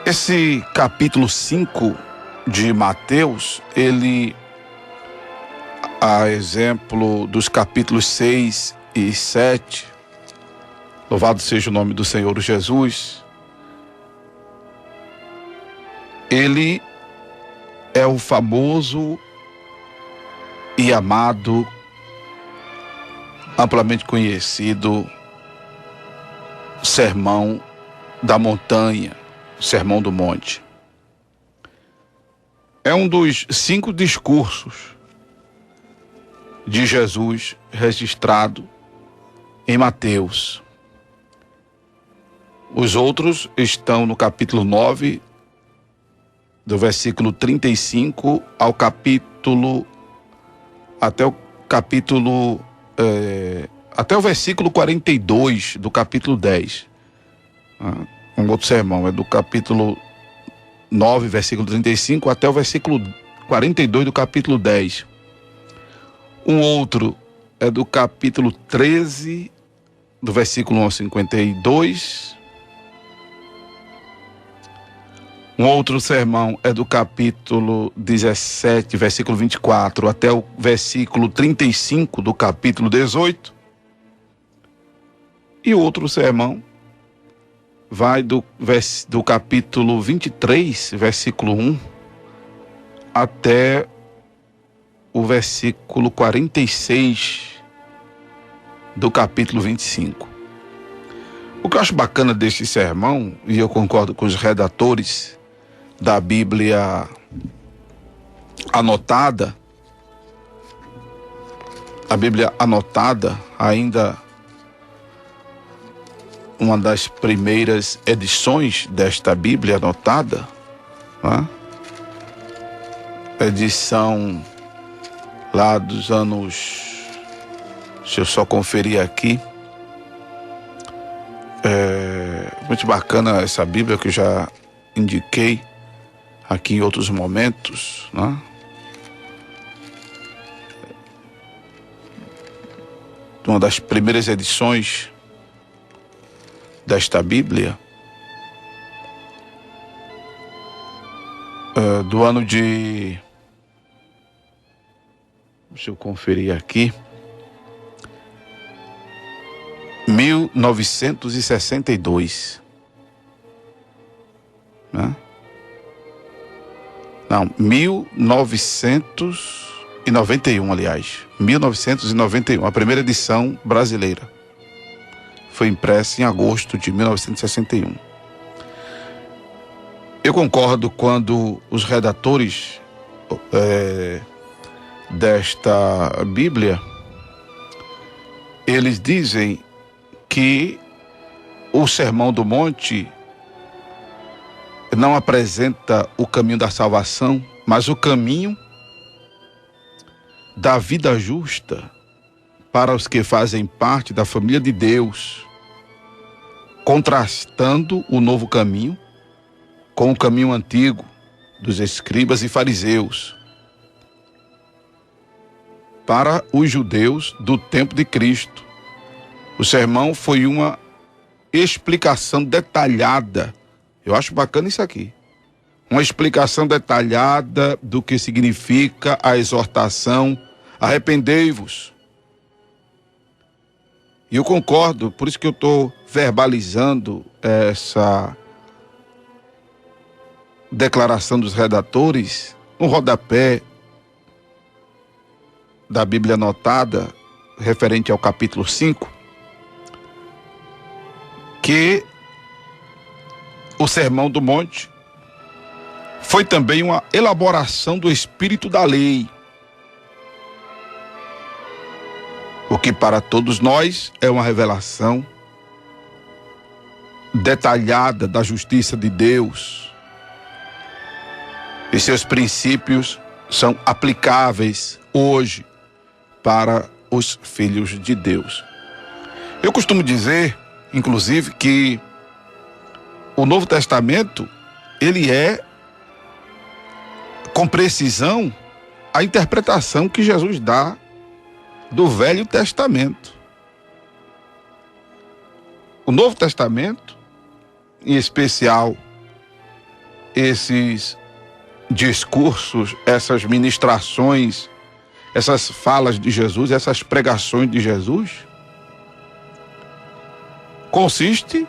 Esse capítulo 5 de Mateus, ele, a exemplo dos capítulos 6 e 7, louvado seja o nome do Senhor Jesus, ele é o famoso e amado, amplamente conhecido Sermão da Montanha, Sermão do Monte. É um dos 5 discursos de Jesus registrado em Mateus. Os outros estão no capítulo 9, do versículo 35 ao capítulo, até o versículo 42 do capítulo 10. Um outro sermão é do capítulo 9, versículo 35, até o versículo 42 do capítulo 10. Um outro é do capítulo 13, do versículo 1 ao 52. Um outro sermão é do capítulo 17, versículo 24, até o versículo 35 do capítulo 18. E outro sermão vai do capítulo 23, versículo 1, até o versículo 46 do capítulo 25. O que eu acho bacana deste sermão, e eu concordo com os redatores da Bíblia anotada, a Bíblia anotada, ainda uma das primeiras edições desta Bíblia anotada, né? Edição lá dos anos, deixa eu só conferir aqui, muito bacana essa Bíblia que eu já indiquei aqui em outros momentos, né? Uma das primeiras edições desta Bíblia, do ano de, deixa eu conferir aqui, 1962, né? Não, 1991, aliás, 1991, a primeira edição brasileira. Foi impressa em agosto de 1961. Eu concordo quando os redatores desta Bíblia, eles dizem que o Sermão do Monte não apresenta o caminho da salvação, mas o caminho da vida justa para os que fazem parte da família de Deus, contrastando o novo caminho com o caminho antigo dos escribas e fariseus. Para os judeus do tempo de Cristo, o sermão foi uma explicação detalhada. Eu acho bacana isso aqui. Uma explicação detalhada do que significa a exortação: arrependei-vos. E eu concordo, por isso que eu estou verbalizando essa declaração dos redatores no rodapé da Bíblia anotada, referente ao capítulo 5, que o Sermão do Monte foi também uma elaboração do espírito da lei, o que para todos nós é uma revelação detalhada da justiça de Deus, e seus princípios são aplicáveis hoje para os filhos de Deus. Eu costumo dizer, inclusive, que o Novo Testamento, ele é, com precisão, a interpretação que Jesus dá do Velho Testamento. O Novo Testamento, em especial esses discursos, essas ministrações, essas falas de Jesus, essas pregações de Jesus, consiste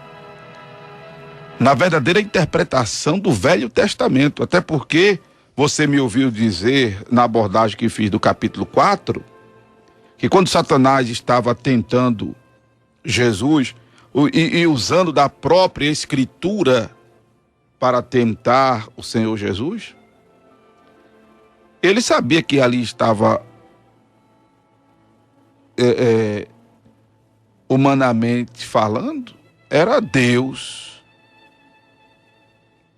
na verdadeira interpretação do Velho Testamento. Até porque você me ouviu dizer, na abordagem que fiz do capítulo 4, que quando Satanás estava tentando Jesus e usando da própria Escritura para tentar o Senhor Jesus, ele sabia que ali estava humanamente falando, era Deus.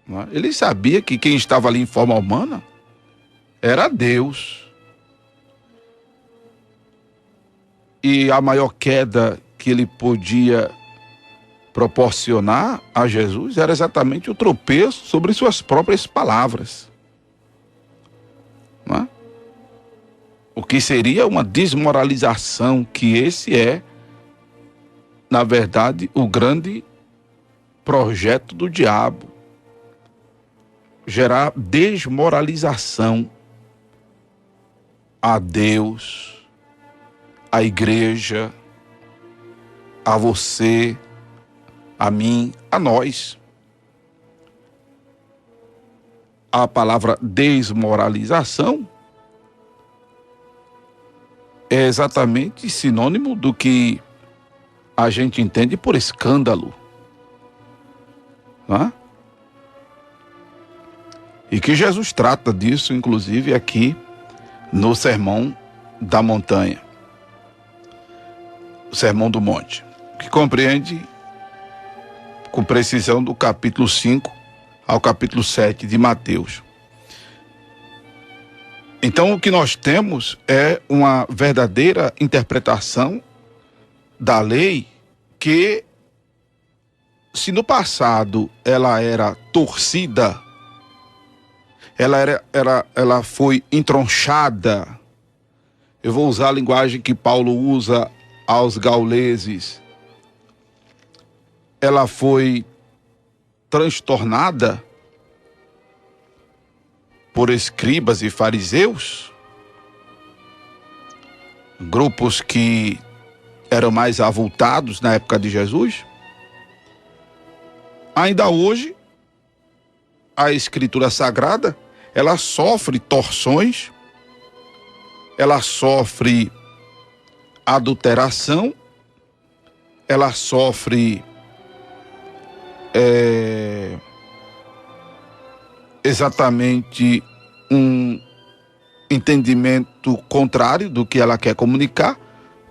Não é? Ele sabia que quem estava ali em forma humana era Deus. E a maior queda que ele podia proporcionar a Jesus era exatamente o tropeço sobre suas próprias palavras. Não é? O que seria uma desmoralização, que esse é, na verdade, o grande projeto do diabo. Gerar desmoralização a Deus, à igreja, a você, a mim, a nós. A palavra desmoralização é exatamente sinônimo do que a gente entende por escândalo, não é? E que Jesus trata disso, inclusive, aqui no Sermão da Montanha, o Sermão do Monte, que compreende com precisão do capítulo 5 ao capítulo 7 de Mateus. Então, o que nós temos é uma verdadeira interpretação da lei que, se no passado ela era torcida, ela foi entronchada. Eu vou usar a linguagem que Paulo usa aos gauleses. Ela foi transtornada por escribas e fariseus, grupos que eram mais avultados na época de Jesus. Ainda hoje, a Escritura Sagrada, ela sofre torções, ela sofre adulteração, ela sofre exatamente um entendimento contrário do que ela quer comunicar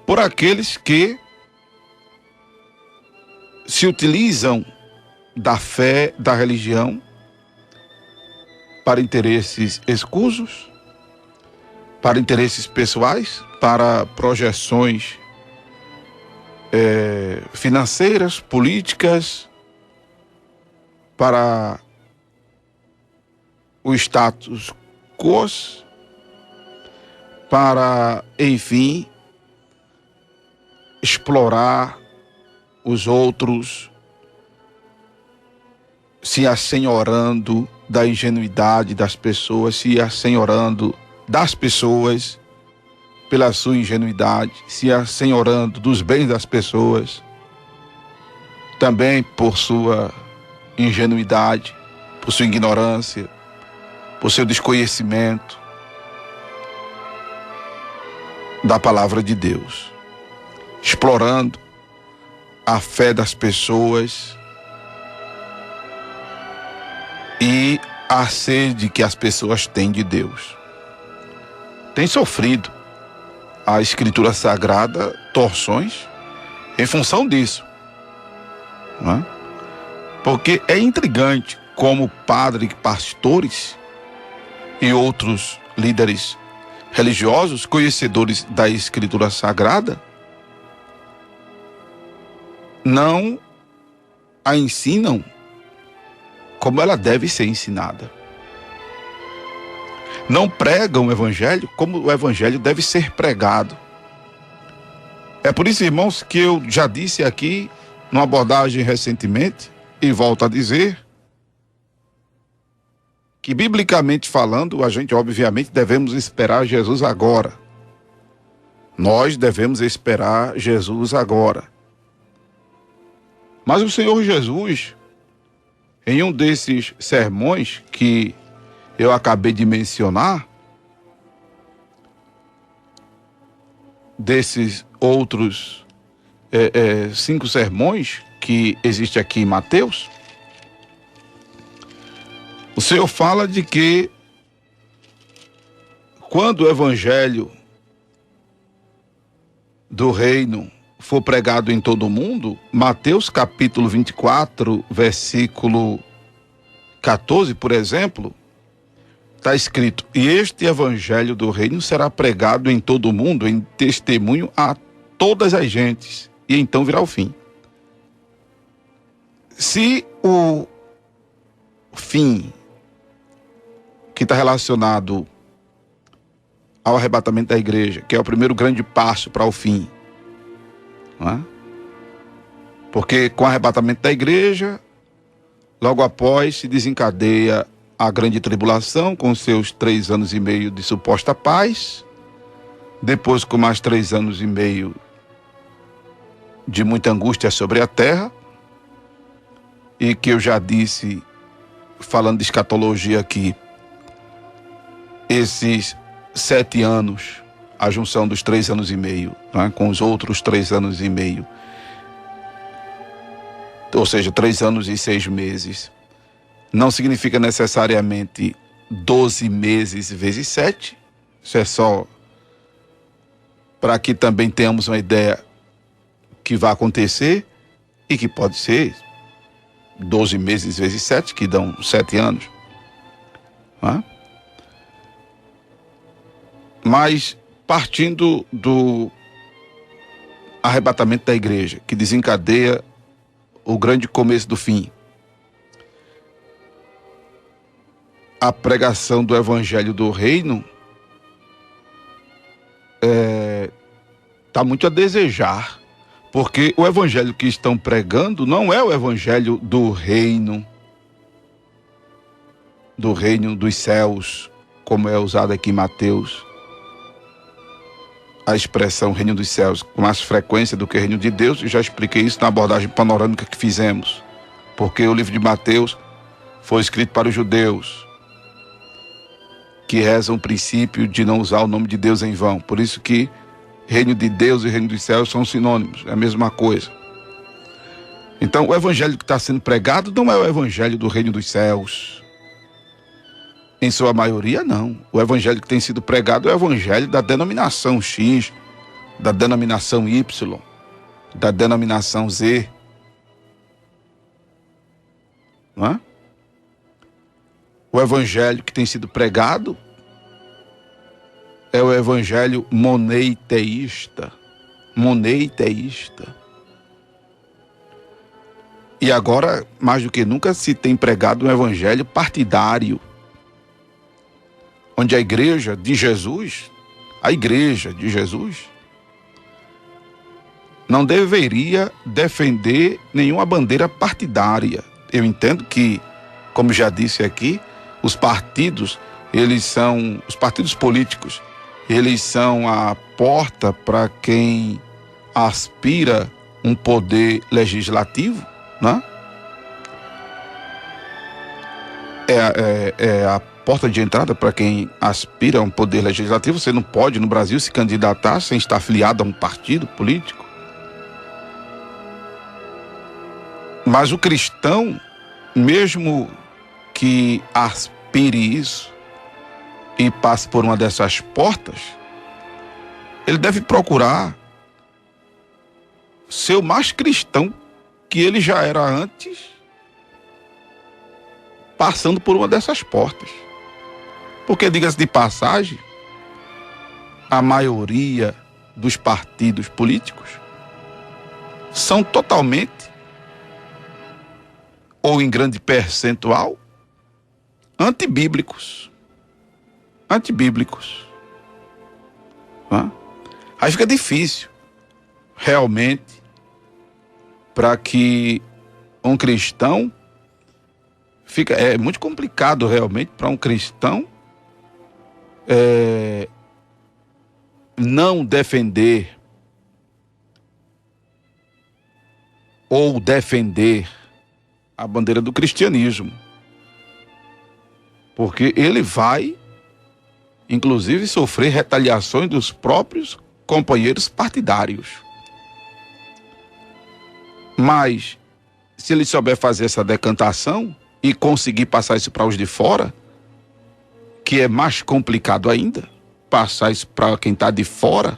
por aqueles que se utilizam da fé, da religião, para interesses escusos, para interesses pessoais, para projeções financeiras, políticas, para o status quo, para, enfim, explorar os outros, se assenhorando da ingenuidade das pessoas, se assenhorando das pessoas pela sua ingenuidade, se assenhorando dos bens das pessoas, também por sua ingenuidade, por sua ignorância, por seu desconhecimento da palavra de Deus, explorando a fé das pessoas e a sede que as pessoas têm de Deus. Tem sofrido a Escritura Sagrada torções em função disso, não é? Porque é intrigante como padres, pastores e outros líderes religiosos, conhecedores da Escritura Sagrada, não a ensinam como ela deve ser ensinada. Não pregam o Evangelho como o Evangelho deve ser pregado. É por isso, irmãos, que eu já disse aqui, numa abordagem recentemente, e volto a dizer, que, biblicamente falando, a gente obviamente devemos esperar Jesus agora. Nós devemos esperar Jesus agora. Mas o Senhor Jesus, em um desses sermões que eu acabei de mencionar, desses outros 5 sermões que existe aqui em Mateus, o Senhor fala de que quando o evangelho do reino for pregado em todo o mundo, Mateus capítulo 24, versículo 14, por exemplo, está escrito: e este evangelho do reino será pregado em todo o mundo em testemunho a todas as gentes, e então virá o fim. Se o fim que está relacionado ao arrebatamento da igreja, que é o primeiro grande passo para o fim, não é? Porque com o arrebatamento da igreja, logo após se desencadeia a grande tribulação, com seus 3 anos e meio de suposta paz, depois com mais 3 anos e meio de muita angústia sobre a terra, e que eu já disse, falando de escatologia aqui, esses 7 anos, a junção dos 3 anos e meio, né, com os outros 3 anos e meio, ou seja, 3 anos e 6 meses, não significa necessariamente 12 meses vezes 7, isso é só para que também tenhamos uma ideia que vai acontecer, e que pode ser 12 meses vezes 7, que dão 7 anos. Né? Mas partindo do arrebatamento da igreja, que desencadeia o grande começo do fim, a pregação do evangelho do reino está muito a desejar, porque o evangelho que estão pregando não é o evangelho do reino dos céus, como é usado aqui em Mateus, a expressão reino dos céus com mais frequência do que reino de Deus, e já expliquei isso na abordagem panorâmica que fizemos, porque o livro de Mateus foi escrito para os judeus, que rezam o princípio de não usar o nome de Deus em vão. Por isso que reino de Deus e reino dos céus são sinônimos, é a mesma coisa. Então, o evangelho que está sendo pregado não é o evangelho do reino dos céus. Em sua maioria, não. O evangelho que tem sido pregado é o evangelho da denominação X, da denominação Y, da denominação Z. Não é? O evangelho que tem sido pregado é o evangelho moneiteísta. Moneiteísta. E agora, mais do que nunca, se tem pregado um evangelho partidário, onde a igreja de Jesus não deveria defender nenhuma bandeira partidária. Eu entendo que, como já disse aqui, os partidos políticos, eles são a porta para quem aspira um poder legislativo, né? É a porta de entrada para quem aspira a um poder legislativo. Você não pode, no Brasil, se candidatar sem estar afiliado a um partido político. Mas o cristão, mesmo que aspire isso e passe por uma dessas portas, ele deve procurar ser o mais cristão que ele já era antes, passando por uma dessas portas. Porque, diga-se de passagem, a maioria dos partidos políticos são totalmente, ou em grande percentual, antibíblicos. Aí fica difícil, realmente, para que um cristão é muito complicado realmente para um cristão não defender ou defender a bandeira do cristianismo, porque ele vai, inclusive, sofrer retaliações dos próprios companheiros partidários. Mas, se ele souber fazer essa decantação e conseguir passar isso para os de fora, que é mais complicado ainda, passar isso para quem está de fora,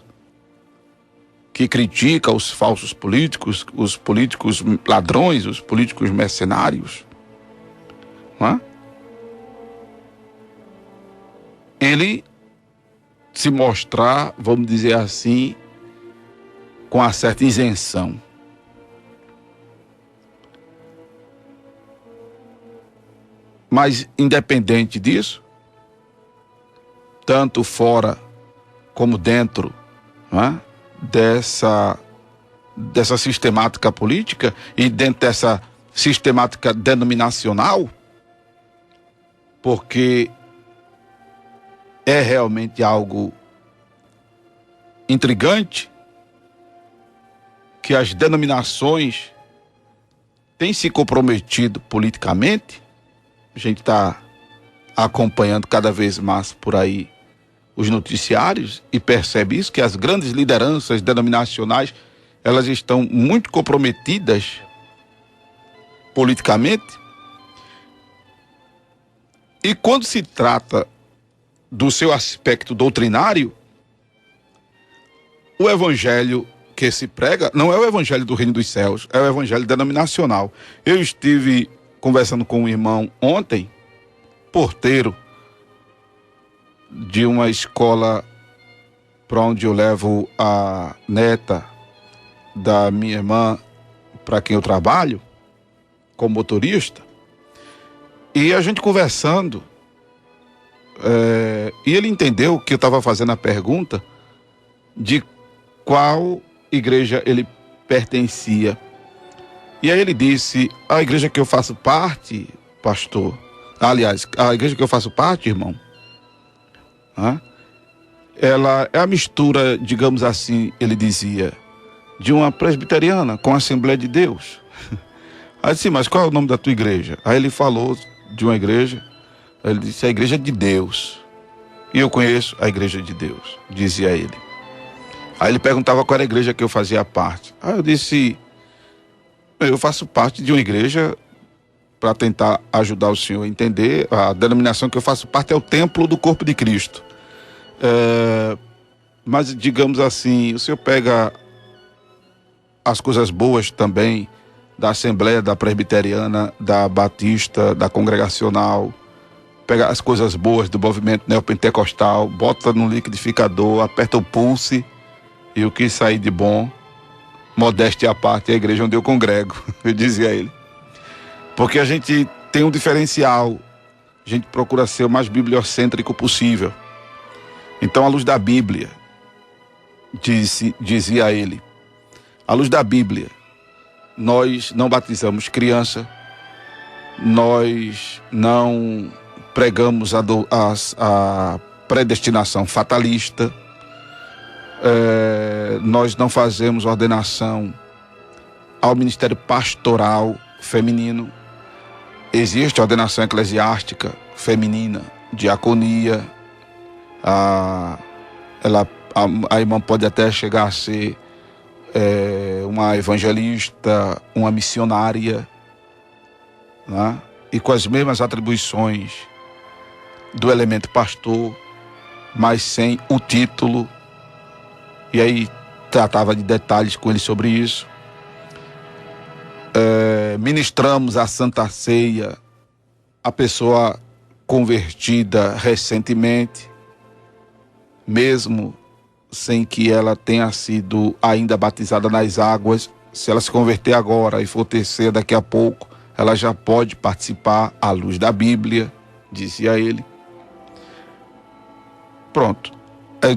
que critica os falsos políticos, os políticos ladrões, os políticos mercenários, não é? Ele se mostrar, vamos dizer assim, com uma certa isenção. Mas, independente disso, tanto fora como dentro, não é, dessa sistemática política e dentro dessa sistemática denominacional, porque é realmente algo intrigante que as denominações têm se comprometido politicamente. A gente está acompanhando cada vez mais por aí os noticiários e percebe isso, que as grandes lideranças denominacionais, elas estão muito comprometidas politicamente. E quando se trata do seu aspecto doutrinário, o evangelho que se prega não é o evangelho do reino dos céus, é o evangelho denominacional. Eu estive conversando com um irmão ontem, porteiro de uma escola para onde eu levo a neta da minha irmã, para quem eu trabalho, como motorista, e a gente conversando, e ele entendeu que eu estava fazendo a pergunta de qual igreja ele pertencia. E aí ele disse: a igreja que eu faço parte, pastor, aliás, a igreja que eu faço parte, irmão, ela é a mistura, digamos assim, ele dizia, de uma presbiteriana com a Assembleia de Deus. Aí eu disse: mas qual é o nome da tua igreja? Aí ele falou de uma igreja, ele disse: a igreja de Deus. E eu conheço a igreja de Deus, dizia ele. Aí ele perguntava qual era a igreja que eu fazia parte. Aí eu disse: eu faço parte de uma igreja, para tentar ajudar o senhor a entender, a denominação que eu faço parte é o Templo do Corpo de Cristo. Mas, digamos assim, o senhor pega as coisas boas também da Assembleia, da Presbiteriana, da Batista, da Congregacional, pega as coisas boas do movimento neopentecostal, bota no liquidificador, aperta o pulse e o que sair de bom, modéstia à parte, é a igreja onde eu congrego, eu dizia a ele. Porque a gente tem um diferencial, a gente procura ser o mais bibliocêntrico possível. Então, à luz da Bíblia, dizia ele, à luz da Bíblia, nós não batizamos criança, nós não pregamos a predestinação fatalista, nós não fazemos ordenação ao ministério pastoral feminino. Existe a ordenação eclesiástica feminina, diaconia, a irmã pode até chegar a ser uma evangelista, uma missionária, né? E com as mesmas atribuições do elemento pastor, mas sem o título. E aí tratava de detalhes com ele sobre isso. Ministramos a Santa Ceia a pessoa convertida recentemente, mesmo sem que ela tenha sido ainda batizada nas águas. Se ela se converter agora e for terceira daqui a pouco, ela já pode participar à luz da Bíblia, dizia ele. Pronto,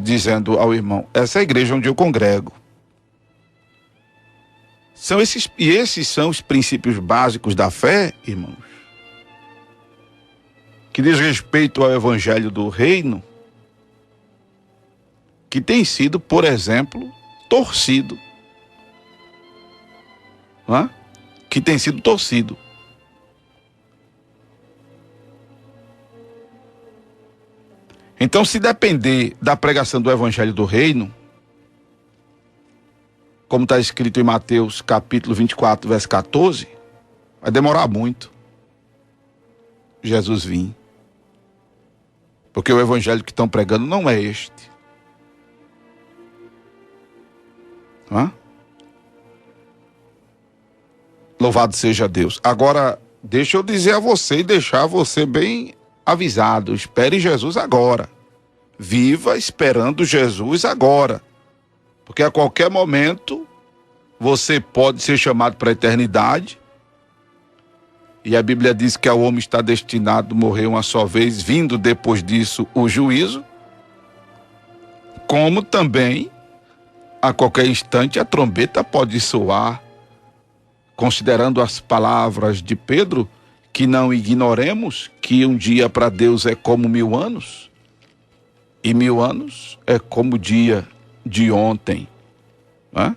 dizendo ao irmão, essa é a igreja onde eu congrego. Esses são os princípios básicos da fé, irmãos, que diz respeito ao evangelho do reino, que tem sido, por exemplo, torcido. Não é? Que tem sido torcido. Então, se depender da pregação do evangelho do reino, como está escrito em Mateus capítulo 24, verso 14, vai demorar muito Jesus vir. Porque o evangelho que estão pregando não é este. Não é? Louvado seja Deus. Agora, deixa eu dizer a você e deixar você bem avisado. Espere Jesus agora. Viva esperando Jesus agora. Porque a qualquer momento você pode ser chamado para a eternidade. E a Bíblia diz que o homem está destinado a morrer uma só vez, vindo depois disso o juízo. Como também, a qualquer instante, a trombeta pode soar. Considerando as palavras de Pedro, que não ignoremos que um dia para Deus é como 1000 anos, e 1000 anos é como o dia de ontem. Não é?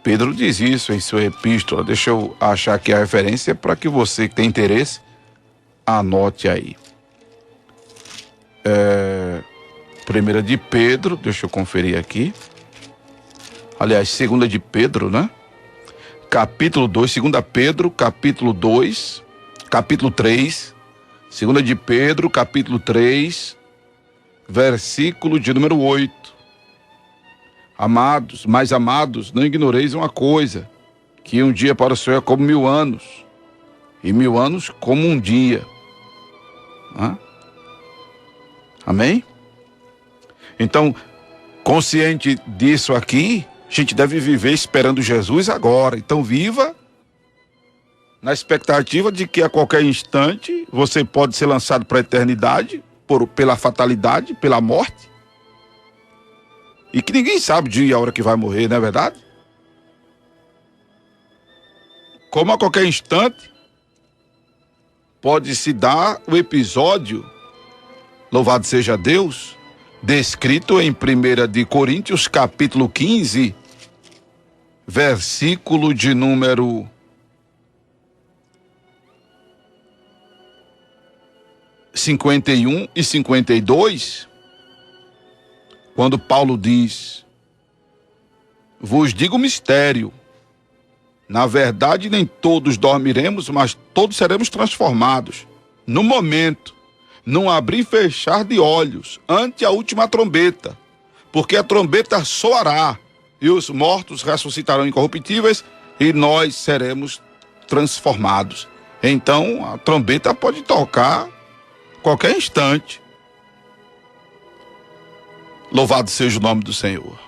Pedro diz isso em sua epístola. Deixa eu achar aqui a referência para que você que tem interesse, anote aí. 1 de Pedro, deixa eu conferir aqui. Aliás, 2 de Pedro, né? Capítulo 2, 2 Pedro, capítulo 2, capítulo 3, 2 de Pedro, capítulo 3, versículo de número 8. Amados, mais amados, não ignoreis uma coisa, que um dia para o Senhor é como 1000 anos, e 1000 anos como um dia. Hã? Amém? Então, consciente disso aqui, a gente deve viver esperando Jesus agora. Então viva na expectativa de que a qualquer instante você pode ser lançado para a eternidade, pela fatalidade, pela morte. E que ninguém sabe o dia e a hora que vai morrer, não é verdade? Como a qualquer instante pode se dar o episódio, louvado seja Deus, descrito em 1 de Coríntios capítulo 15, versículo de número 51 e 52, quando Paulo diz: vos digo mistério, na verdade nem todos dormiremos, mas todos seremos transformados, no momento, num abrir e fechar de olhos, ante a última trombeta, porque a trombeta soará, e os mortos ressuscitarão incorruptíveis, e nós seremos transformados. Então, a trombeta pode tocar a qualquer instante. Louvado seja o nome do Senhor.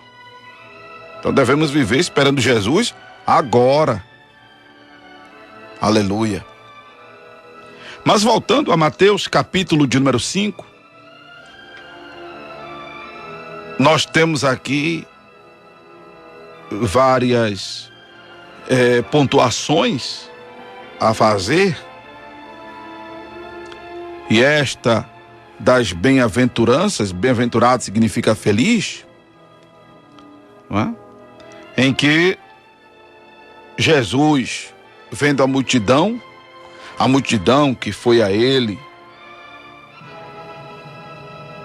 Então, devemos viver esperando Jesus agora. Aleluia. Mas voltando a Mateus, capítulo de número 5, nós temos aqui várias pontuações a fazer, e esta das bem-aventuranças, bem-aventurado significa feliz, não é? Em que Jesus, vendo a multidão que foi a ele,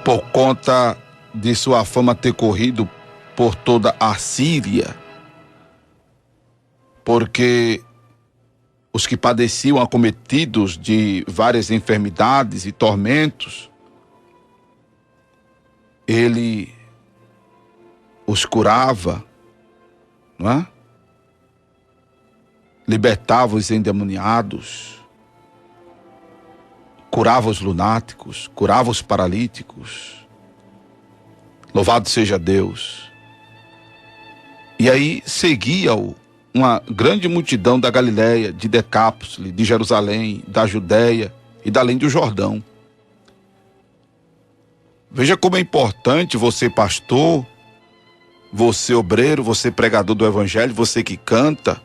por conta de sua fama ter corrido por toda a Síria, porque os que padeciam acometidos de várias enfermidades e tormentos, ele os curava, não é? Libertava os endemoniados, curava os lunáticos, curava os paralíticos. Louvado seja Deus. E aí seguia-o uma grande multidão da Galileia, de Decápolis, de Jerusalém, da Judéia e da além do Jordão. Veja como é importante você, pastor, você obreiro, você pregador do evangelho, você que canta,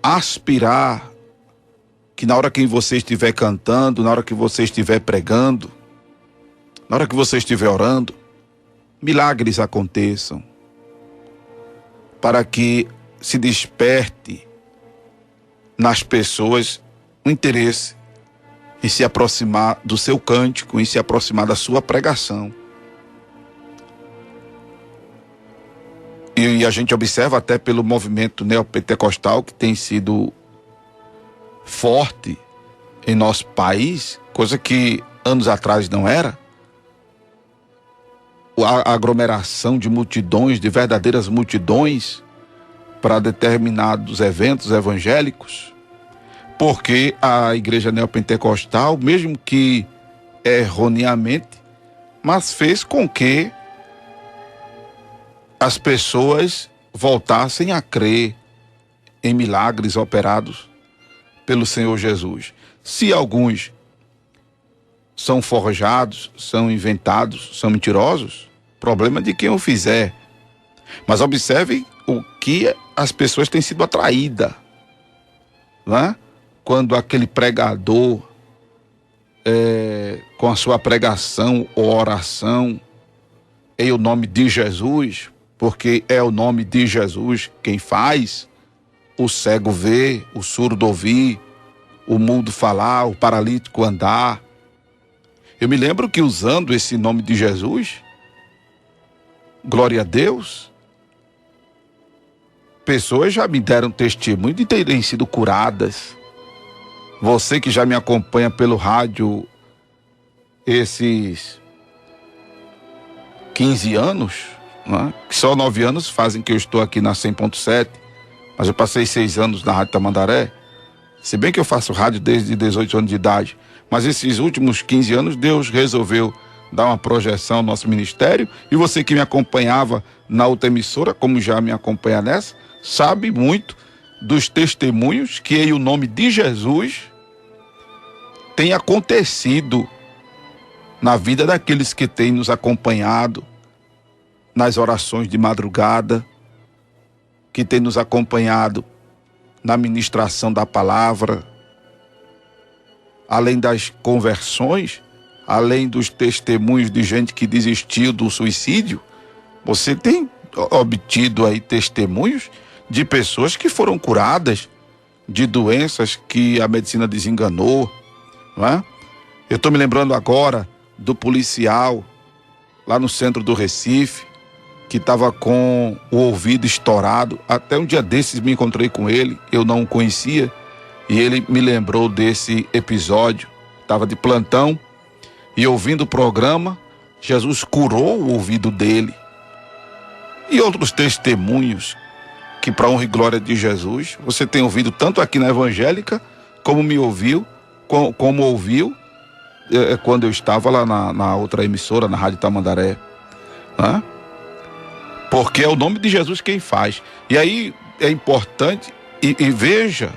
aspirar que na hora que você estiver cantando, na hora que você estiver pregando, na hora que você estiver orando, milagres aconteçam, para que se desperte nas pessoas o interesse em se aproximar do seu cântico, em se aproximar da sua pregação. E a gente observa até pelo movimento neopentecostal que tem sido forte em nosso país, coisa que anos atrás não era, a aglomeração de multidões, de verdadeiras multidões para determinados eventos evangélicos, porque a igreja neopentecostal, mesmo que erroneamente, mas fez com que as pessoas voltassem a crer em milagres operados pelo Senhor Jesus. Se alguns são forjados, são inventados, são mentirosos, problema de quem o fizer. Mas observe o que as pessoas têm sido atraídas, né? Quando aquele pregador, com a sua pregação ou oração, em o nome de Jesus, porque é o nome de Jesus quem faz, o cego ver, o surdo ouvir, o mudo falar, o paralítico andar. Eu me lembro que usando esse nome de Jesus, glória a Deus, pessoas já me deram testemunho de terem sido curadas. Você que já me acompanha pelo rádio esses 15 anos, né? Que só 9 anos fazem que eu estou aqui na 100.7, mas eu passei 6 anos na Rádio Tamandaré, se bem que eu faço rádio desde 18 anos de idade, mas esses últimos 15 anos Deus resolveu dar uma projeção ao nosso ministério, e você que me acompanhava na outra emissora, como já me acompanha nessa, sabe muito dos testemunhos que em o nome de Jesus tem acontecido na vida daqueles que têm nos acompanhado nas orações de madrugada, que têm nos acompanhado na ministração da palavra, além das conversões, além dos testemunhos de gente que desistiu do suicídio. Você tem obtido aí testemunhos de pessoas que foram curadas de doenças que a medicina desenganou, não é? Eu estou me lembrando agora do policial lá no centro do Recife, que estava com o ouvido estourado. Até um dia desses me encontrei com ele, eu não o conhecia, e ele me lembrou desse episódio. Estava de plantão e ouvindo o programa, Jesus curou o ouvido dele. E outros testemunhos que, para honra e glória de Jesus, você tem ouvido tanto aqui na Evangélica, como me ouviu, como ouviu quando eu estava lá na outra emissora, na Rádio Tamandaré, né? Porque é o nome de Jesus quem faz. E aí é importante, e veja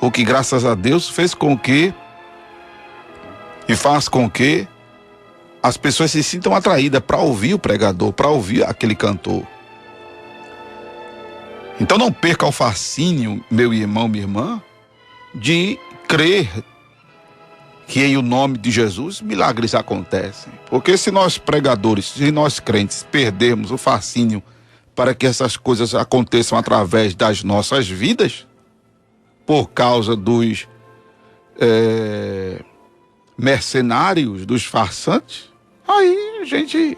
o que, graças a Deus, fez com que e faz com que as pessoas se sintam atraídas para ouvir o pregador, para ouvir aquele cantor. Então não perca o fascínio, meu irmão, minha irmã, de crer que em o nome de Jesus milagres acontecem. Porque se nós pregadores, se nós crentes perdermos o fascínio para que essas coisas aconteçam através das nossas vidas, por causa dos mercenários, dos farsantes, aí a gente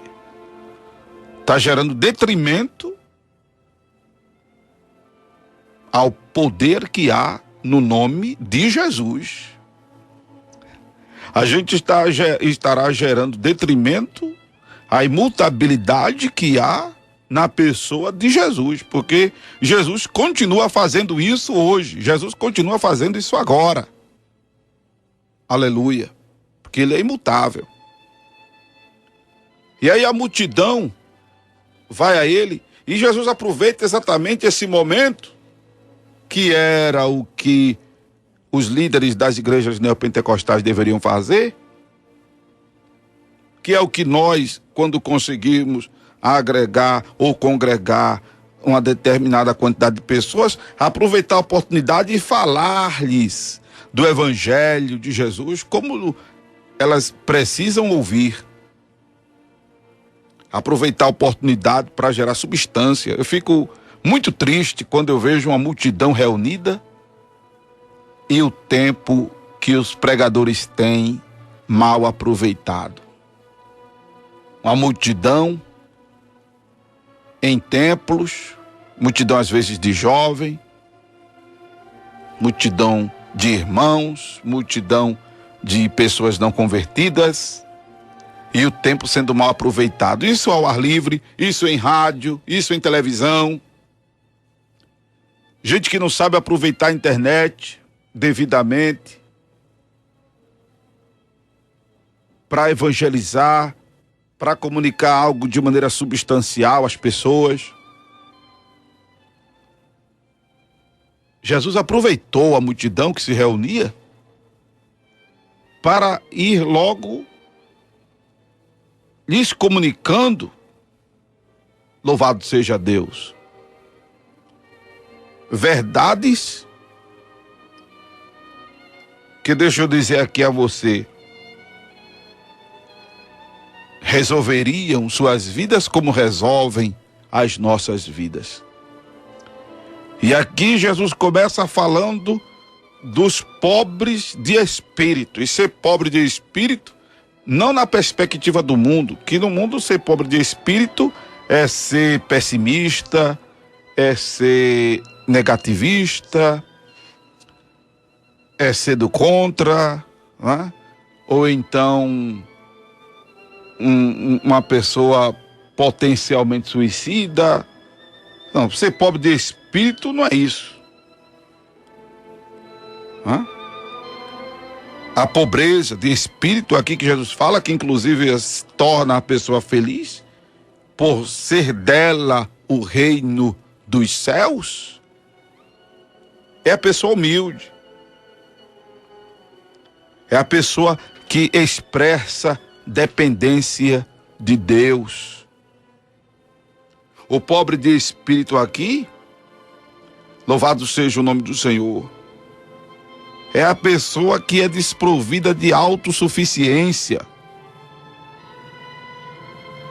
está gerando detrimento ao poder que há no nome de Jesus. A gente estará gerando detrimento à imutabilidade que há na pessoa de Jesus, porque Jesus continua fazendo isso hoje, Jesus continua fazendo isso agora. Aleluia, porque ele é imutável. E aí a multidão vai a ele, e Jesus aproveita exatamente esse momento, que era o que os líderes das igrejas neopentecostais deveriam fazer, que é o que nós, quando conseguimos agregar ou congregar uma determinada quantidade de pessoas, aproveitar a oportunidade e falar-lhes do Evangelho de Jesus, como elas precisam ouvir. Aproveitar a oportunidade para gerar substância. Eu fico muito triste quando eu vejo uma multidão reunida e o tempo que os pregadores têm mal aproveitado. Uma multidão em templos, multidão às vezes de jovem, multidão de irmãos, multidão de pessoas não convertidas, e o tempo sendo mal aproveitado. Isso ao ar livre, isso em rádio, isso em televisão. Gente que não sabe aproveitar a internet devidamente para evangelizar, para comunicar algo de maneira substancial às pessoas. Jesus aproveitou a multidão que se reunia para ir logo lhes comunicando, louvado seja Deus, verdades que, deixa eu dizer aqui a você, resolveriam suas vidas como resolvem as nossas vidas. E aqui Jesus começa falando dos pobres de espírito. E ser pobre de espírito, não na perspectiva do mundo, que no mundo ser pobre de espírito é ser pessimista, é ser negativista, é ser do contra, né? Ou então uma pessoa potencialmente suicida. Não, ser pobre de espírito não é isso. A pobreza de espírito aqui que Jesus fala, que inclusive torna a pessoa feliz, por ser dela o reino dos céus, é a pessoa humilde. É a pessoa que expressa dependência de Deus. O pobre de espírito aqui, louvado seja o nome do Senhor, é a pessoa que é desprovida de autossuficiência,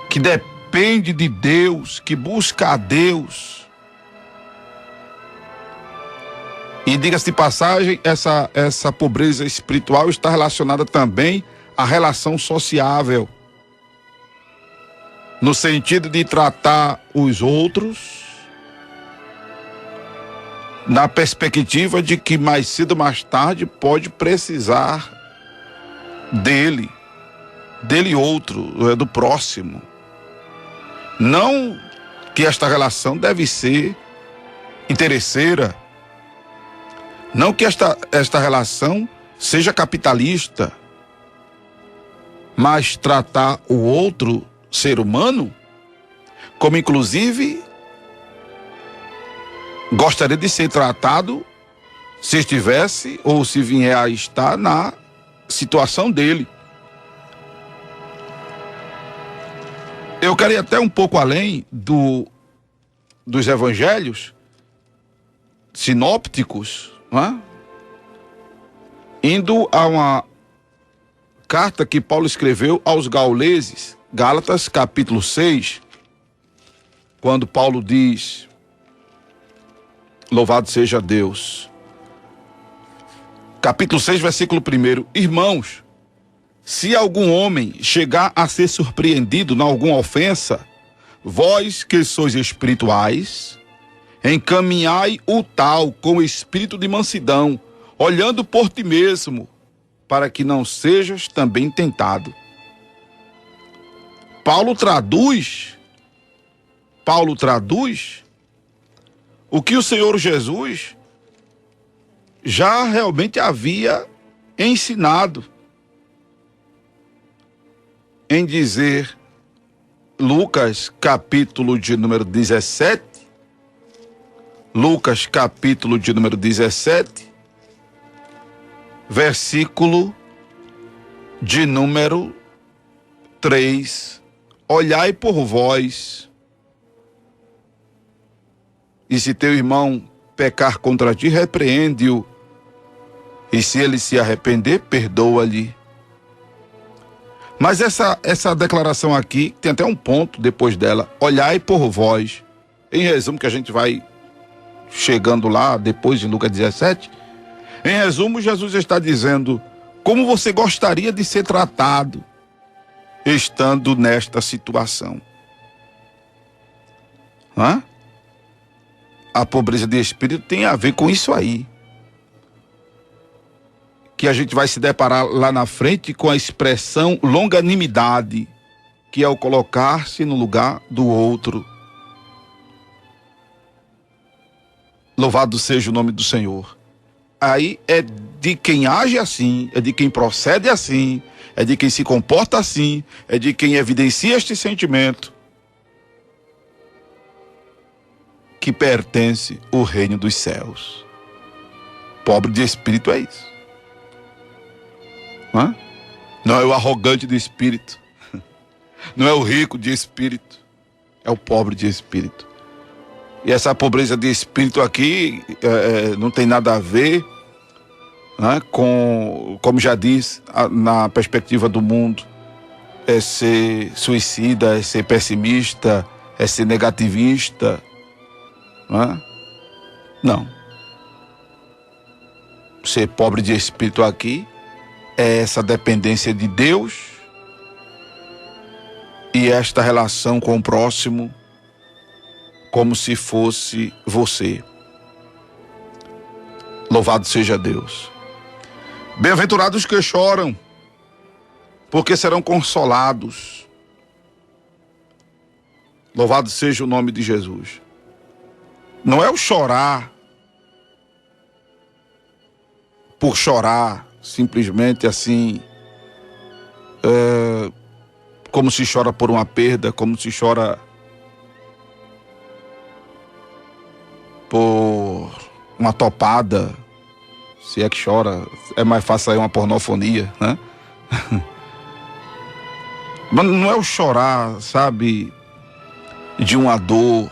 que depende de Deus, que busca a Deus. E diga-se de passagem, essa pobreza espiritual está relacionada também à relação sociável, no sentido de tratar os outros na perspectiva de que mais cedo ou mais tarde pode precisar dele outro, do próximo. Não que esta relação deve ser interesseira, não que esta relação seja capitalista, mas tratar o outro ser humano como inclusive gostaria de ser tratado se estivesse ou se vier a estar na situação dele. Eu quero ir até um pouco além dos evangelhos sinópticos, não é? Indo a uma carta que Paulo escreveu aos Gauleses, Gálatas capítulo 6, quando Paulo diz, louvado seja Deus, capítulo 6, versículo 1: Irmãos, se algum homem chegar a ser surpreendido em alguma ofensa, vós que sois espirituais, encaminhai o tal com espírito de mansidão, olhando por ti mesmo, para que não sejas também tentado. Paulo traduz o que o Senhor Jesus já realmente havia ensinado, em dizer, Lucas capítulo de número 17, Lucas capítulo de número 17, versículo de número 3, olhai por vós, e se teu irmão pecar contra ti, repreende-o, E se ele se arrepender, perdoa-lhe. Mas essa declaração aqui, tem até um ponto depois dela. Olhai por vós. Em resumo, que a gente vai chegando lá, depois de Lucas 17. Em resumo, Jesus está dizendo como você gostaria de ser tratado estando nesta situação. Hã? A pobreza de espírito tem a ver com isso aí. Que a gente vai se deparar lá na frente com a expressão longanimidade, que é o colocar-se no lugar do outro. Louvado seja o nome do Senhor. Aí é de quem age assim, é de quem procede assim, é de quem se comporta assim, é de quem evidencia este sentimento, que pertence o reino dos céus. Pobre de espírito é isso. Não é o arrogante de espírito, não é o rico de espírito, é o pobre de espírito. E essa pobreza de espírito aqui não tem nada a ver, né, com, como já diz, na perspectiva do mundo, é ser suicida, é ser pessimista, é ser negativista. Não. Ser pobre de espírito aqui é essa dependência de Deus e esta relação com o próximo como se fosse você. Louvado seja Deus. Bem-aventurados que choram, porque serão consolados. Louvado seja o nome de Jesus. Não é o chorar por chorar, simplesmente assim, como se chora por uma perda, como se chora por uma topada, se é que chora, é mais fácil aí uma pornofonia, né? Mas não é o chorar, sabe, de uma dor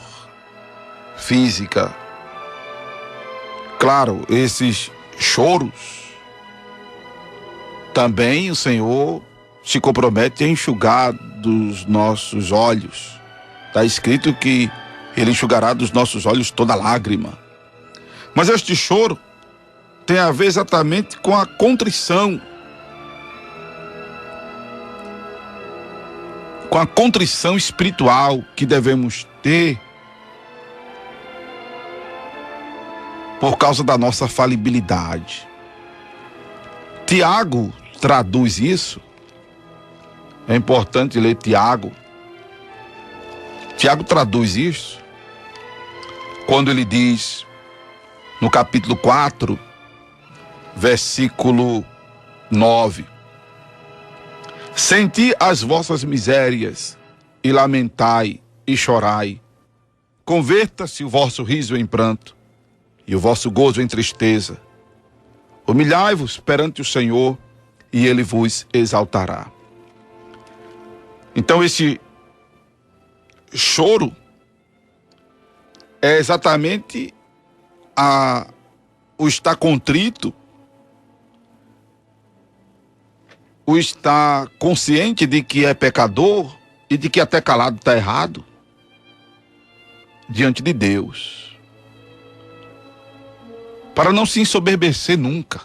física. Claro, esses choros também o Senhor se compromete a enxugar dos nossos olhos. Está escrito que Ele enxugará dos nossos olhos toda lágrima. Mas este choro tem a ver exatamente com a contrição. Com a contrição espiritual que devemos ter por causa da nossa falibilidade. Tiago traduz isso. É importante ler Tiago. Tiago traduz isso quando ele diz, no capítulo 4, versículo 9: Senti as vossas misérias, e lamentai e chorai. Converta-se o vosso riso em pranto, e o vosso gozo em tristeza. Humilhai-vos perante o Senhor, e Ele vos exaltará. Então esse choro é exatamente o estar contrito, o estar consciente de que é pecador e de que até calado está errado diante de Deus, para não se ensoberbecer nunca,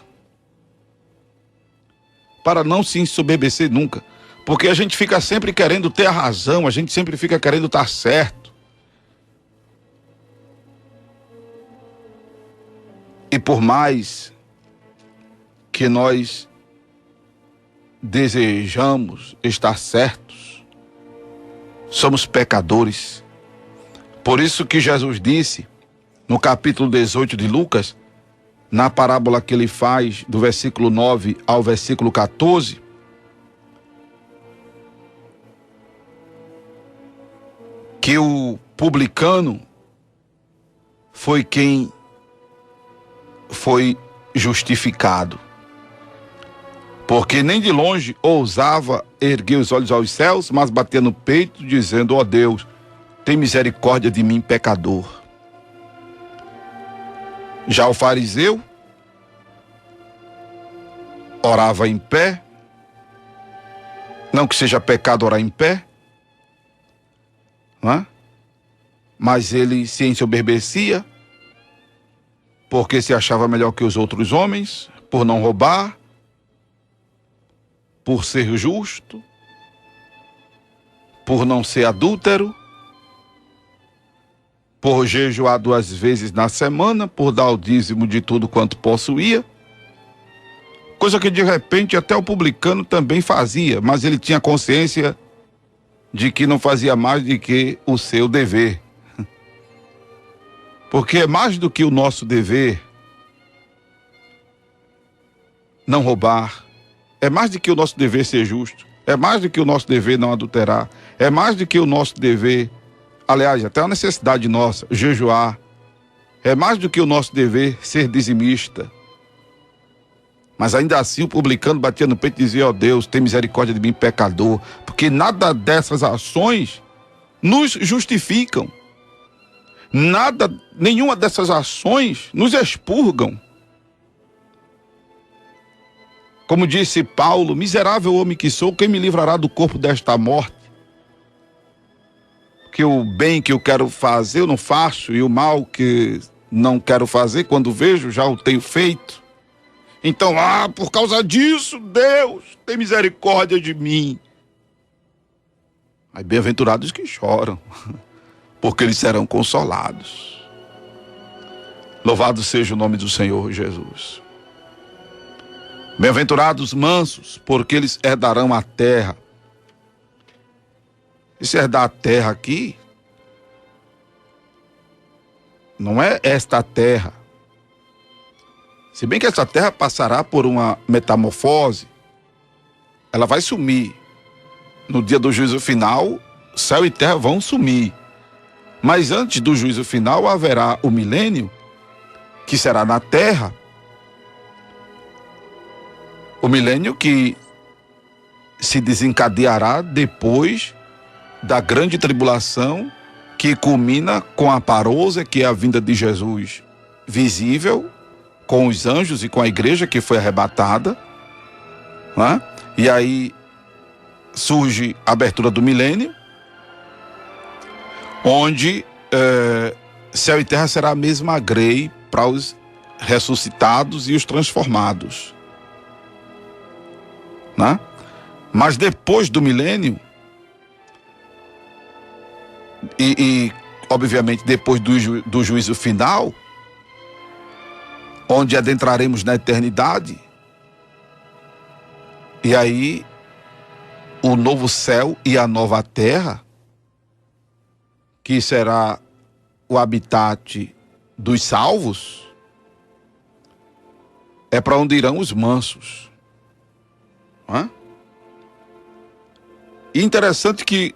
porque a gente fica sempre querendo ter a razão, a gente sempre fica querendo estar certo. E por mais que nós desejamos estar certos, somos pecadores. Por isso que Jesus disse, no capítulo 18 de Lucas, na parábola que ele faz, do versículo 9 ao versículo 14, que o publicano foi quem foi justificado, porque nem de longe ousava erguer os olhos aos céus, mas batia no peito, dizendo: ó Deus, tem misericórdia de mim, pecador. Já o fariseu orava em pé, não que seja pecado orar em pé, não é? Mas ele se ensoberbecia, porque se achava melhor que os outros homens, por não roubar, por ser justo, por não ser adúltero, por jejuar 2 vezes na semana, por dar o dízimo de tudo quanto possuía, coisa que de repente até o publicano também fazia, mas ele tinha consciência de que não fazia mais do que o seu dever. Porque é mais do que o nosso dever não roubar, é mais do que o nosso dever ser justo, é mais do que o nosso dever não adulterar, é mais do que o nosso dever, aliás, até a necessidade nossa, jejuar, é mais do que o nosso dever ser dizimista. Mas ainda assim o publicano batia no peito e dizia: ó Deus, tem misericórdia de mim, pecador, porque nada dessas ações nos justificam. Nenhuma dessas ações nos expurgam. Como disse Paulo: miserável homem que sou, quem me livrará do corpo desta morte? Que o bem que eu quero fazer eu não faço, e o mal que não quero fazer, quando vejo, já o tenho feito. Então, por causa disso, Deus, tem misericórdia de mim. Aí, bem-aventurados que choram, porque eles serão consolados. Louvado seja o nome do Senhor Jesus. Bem-aventurados mansos, porque eles herdarão a terra. Esse herdar a terra aqui não é esta terra. Se bem que essa terra passará por uma metamorfose, ela vai sumir. No dia do juízo final, céu e terra vão sumir. Mas antes do juízo final haverá o milênio, que será na terra. O milênio que se desencadeará depois da grande tribulação, que culmina com a parousia, que é a vinda de Jesus visível, com os anjos e com a igreja que foi arrebatada, né? E aí surge a abertura do milênio, onde céu e terra será a mesma grei para os ressuscitados e os transformados, né? Mas depois do milênio, e obviamente depois do juízo final, onde adentraremos na eternidade, e aí o novo céu e a nova terra, que será o habitat dos salvos, é para onde irão os mansos. E interessante que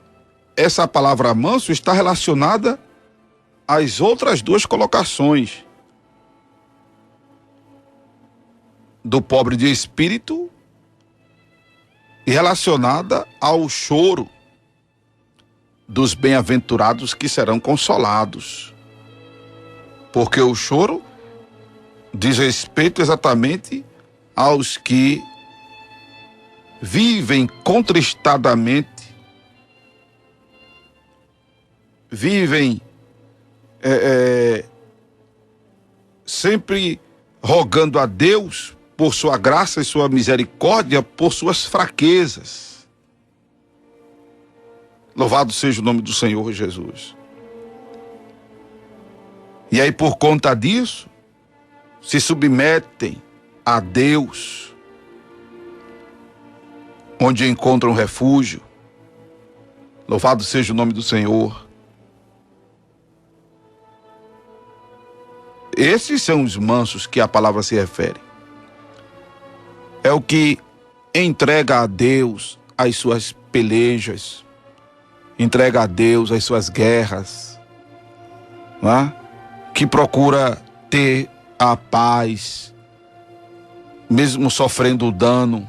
essa palavra manso está relacionada às outras 2 colocações, do pobre de espírito, e relacionada ao choro dos bem-aventurados que serão consolados. Porque o choro diz respeito exatamente aos que vivem contristadamente, vivem sempre rogando a Deus por sua graça e sua misericórdia, por suas fraquezas. Louvado seja o nome do Senhor Jesus. E aí, por conta disso, se submetem a Deus, onde encontram refúgio. Louvado seja o nome do Senhor. Esses são os mansos que a palavra se refere. É o que entrega a Deus as suas pelejas, entrega a Deus as suas guerras, não é? Que procura ter a paz, mesmo sofrendo o dano,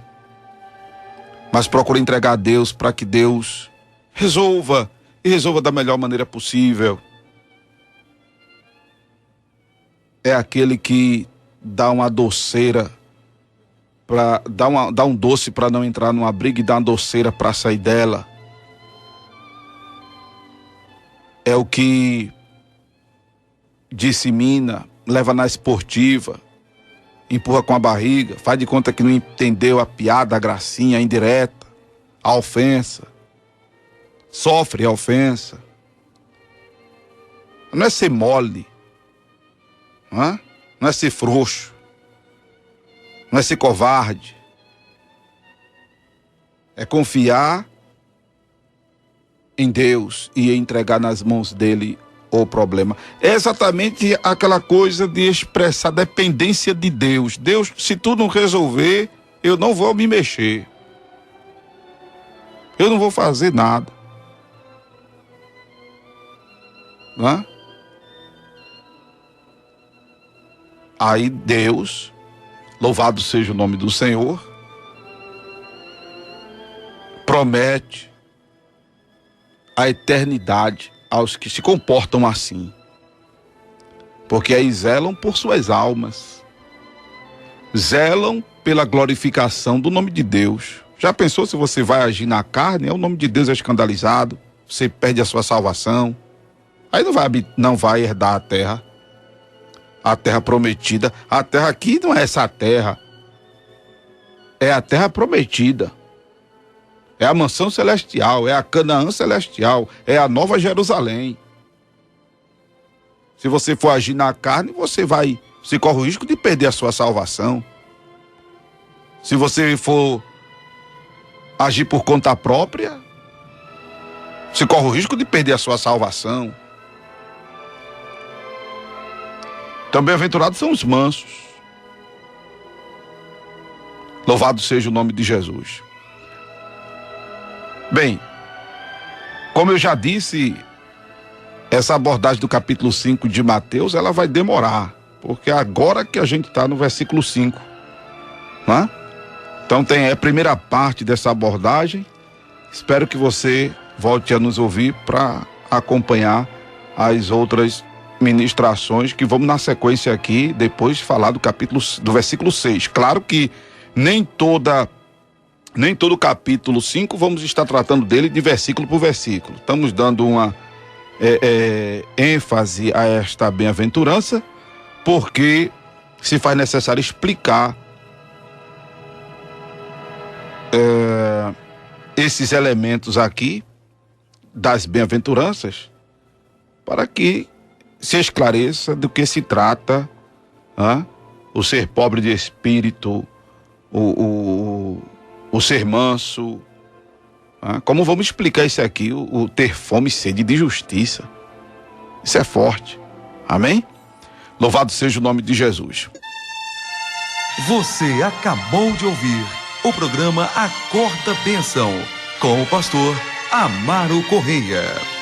mas procura entregar a Deus para que Deus resolva, e resolva da melhor maneira possível. É aquele que dá uma doceira para dar um doce para não entrar numa briga e dar uma doceira para sair dela. É o que dissemina, leva na esportiva, empurra com a barriga, faz de conta que não entendeu a piada, a gracinha, a indireta, a ofensa. Sofre a ofensa. Não é ser mole, não é ser frouxo, não é ser covarde. É confiar em Deus e entregar nas mãos dele o problema. É exatamente aquela coisa de expressar dependência de Deus. Deus, se tu não resolver, eu não vou me mexer. Eu não vou fazer nada. Aí Deus, louvado seja o nome do Senhor, promete a eternidade aos que se comportam assim, porque aí zelam por suas almas, zelam pela glorificação do nome de Deus. Já pensou se você vai agir na carne, o nome de Deus é escandalizado, você perde a sua salvação, aí não vai herdar a terra prometida. A terra aqui não é essa terra, é a terra prometida. É a mansão celestial, é a Canaã celestial, é a Nova Jerusalém. Se você for agir na carne, você corre o risco de perder a sua salvação. Se você for agir por conta própria, você corre o risco de perder a sua salvação. Então, bem-aventurados são os mansos. Louvado seja o nome de Jesus. Bem, como eu já disse, essa abordagem do capítulo 5 de Mateus, ela vai demorar, porque agora que a gente está no versículo 5, né? Então tem a primeira parte dessa abordagem. Espero que você volte a nos ouvir para acompanhar as outras ministrações que vamos na sequência aqui, depois falar do versículo 6. Claro que nem todo o capítulo 5 vamos estar tratando dele de versículo por versículo. Estamos dando uma ênfase a esta bem-aventurança, porque se faz necessário explicar esses elementos aqui das bem-aventuranças, para que se esclareça do que se trata o ser pobre de espírito, o ser manso. Como vamos explicar isso aqui? O ter fome e sede de justiça. Isso é forte. Amém? Louvado seja o nome de Jesus. Você acabou de ouvir o programa Acorda Bênção, com o pastor Amaro Correia.